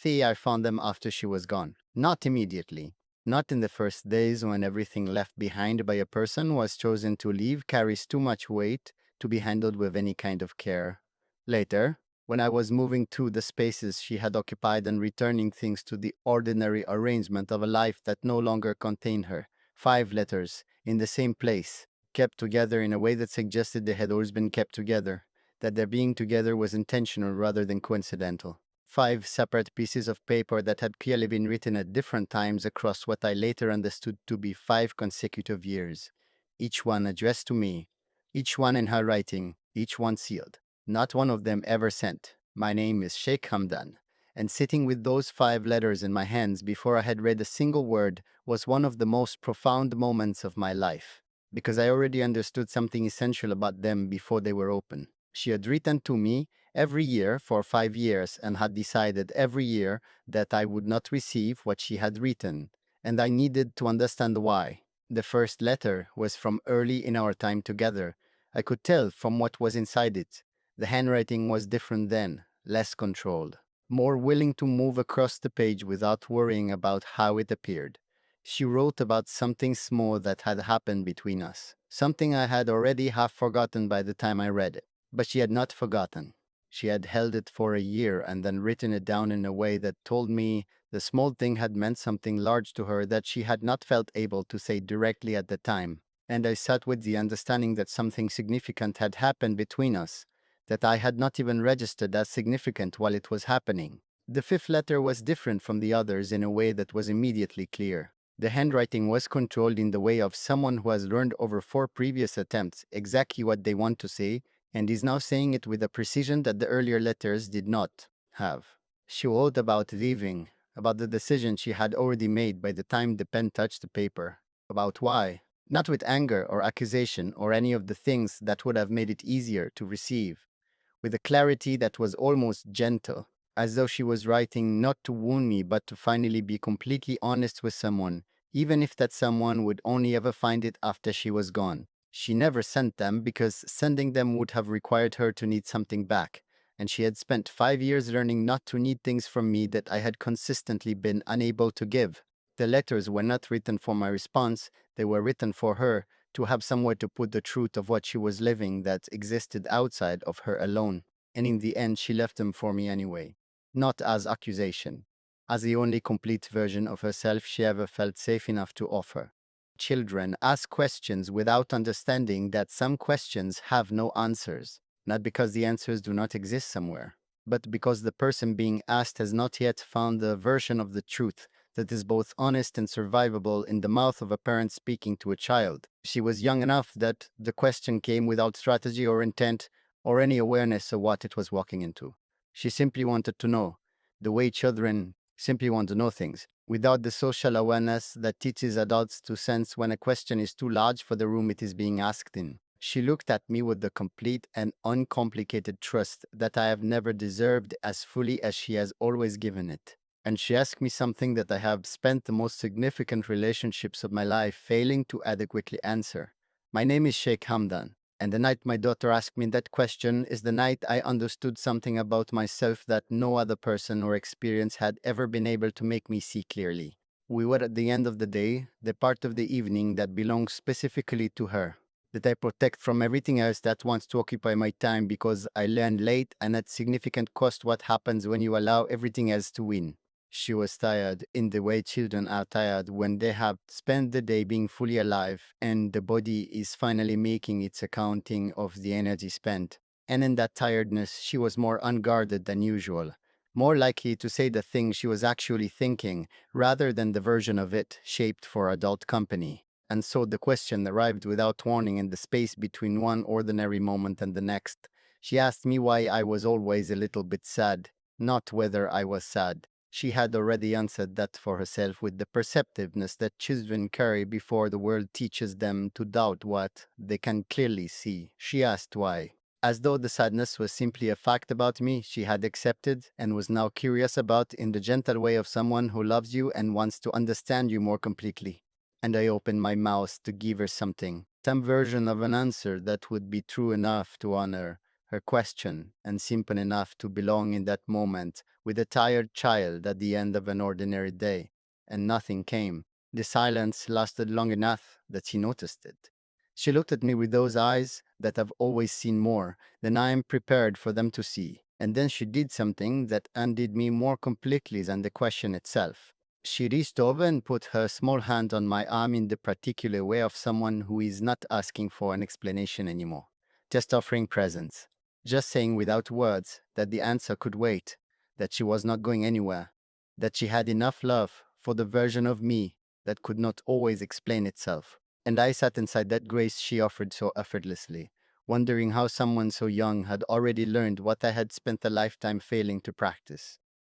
I found them after she was gone. Not immediately. Not in the first days when everything left behind by a person who has chosen to leave carries too much weight to be handled with any kind of care. Later, when I was moving through the spaces she had occupied and returning things to the ordinary arrangement of a life that no longer contained her, 5 letters in the same place, kept together in a way that suggested they had always been kept together, that their being together was intentional rather than coincidental. 5 separate pieces of paper that had clearly been written at different times across what I later understood to be 5 consecutive years. Each one addressed to me, each one in her writing, each one sealed. Not one of them ever sent. My name is Sheikh Hamdan. And sitting with those 5 letters in my hands before I had read a single word was one of the most profound moments of my life, because I already understood something essential about them before they were open. She had written to me every year for 5 years and had decided every year that I would not receive what she had written, and I needed to understand why. The first letter was from early in our time together. I could tell from what was inside it. The handwriting was different then, less controlled, more willing to move across the page without worrying about how it appeared. She wrote about something small that had happened between us, something I had already half forgotten by the time I read it. But she had not forgotten. She had held it for a year and then written it down in a way that told me the small thing had meant something large to her that she had not felt able to say directly at the time. And I sat with the understanding that something significant had happened between us, that I had not even registered as significant while it was happening. The fifth letter was different from the others in a way that was immediately clear. The handwriting was controlled in the way of someone who has learned over 4 previous attempts exactly what they want to say and is now saying it with a precision that the earlier letters did not have. She wrote about leaving, about the decision she had already made by the time the pen touched the paper, about why, not with anger or accusation or any of the things that would have made it easier to receive, with a clarity that was almost gentle, as though she was writing not to wound me but to finally be completely honest with someone, even if that someone would only ever find it after she was gone. She never sent them because sending them would have required her to need something back, and she had spent 5 years learning not to need things from me that I had consistently been unable to give. The letters were not written for my response, they were written for her, to have somewhere to put the truth of what she was living that existed outside of her alone. And in the end, she left them for me anyway. Not as accusation, as the only complete version of herself she ever felt safe enough to offer. Children ask questions without understanding that some questions have no answers, not because the answers do not exist somewhere, but because the person being asked has not yet found the version of the truth that is both honest and survivable in the mouth of a parent speaking to a child. She was young enough that the question came without strategy or intent or any awareness of what it was walking into. She simply wanted to know, the way children simply want to know things, without the social awareness that teaches adults to sense when a question is too large for the room it is being asked in. She looked at me with the complete and uncomplicated trust that I have never deserved as fully as she has always given it. And she asked me something that I have spent the most significant relationships of my life failing to adequately answer. My name is Sheikh Hamdan, and the night my daughter asked me that question is the night I understood something about myself that no other person or experience had ever been able to make me see clearly. We were at the end of the day, the part of the evening that belongs specifically to her, that I protect from everything else that wants to occupy my time because I learned late and at significant cost what happens when you allow everything else to win. She was tired in the way children are tired when they have spent the day being fully alive and the body is finally making its accounting of the energy spent. And in that tiredness, she was more unguarded than usual, more likely to say the thing she was actually thinking rather than the version of it shaped for adult company. And so the question arrived without warning in the space between one ordinary moment and the next. She asked me why I was always a little bit sad, not whether I was sad. She had already answered that for herself with the perceptiveness that children carry before the world teaches them to doubt what they can clearly see. She asked why. As though the sadness was simply a fact about me she had accepted and was now curious about in the gentle way of someone who loves you and wants to understand you more completely. And I opened my mouth to give her something, some version of an answer that would be true enough to honor her question, and simple enough to belong in that moment with a tired child at the end of an ordinary day. And nothing came. The silence lasted long enough that she noticed it. She looked at me with those eyes that have always seen more than I am prepared for them to see. And then she did something that undid me more completely than the question itself. She reached over and put her small hand on my arm in the particular way of someone who is not asking for an explanation anymore, just offering presence, just saying without words that the answer could wait, that she was not going anywhere, that she had enough love for the version of me that could not always explain itself. And I sat inside that grace she offered so effortlessly, wondering how someone so young had already learned what I had spent a lifetime failing to practice.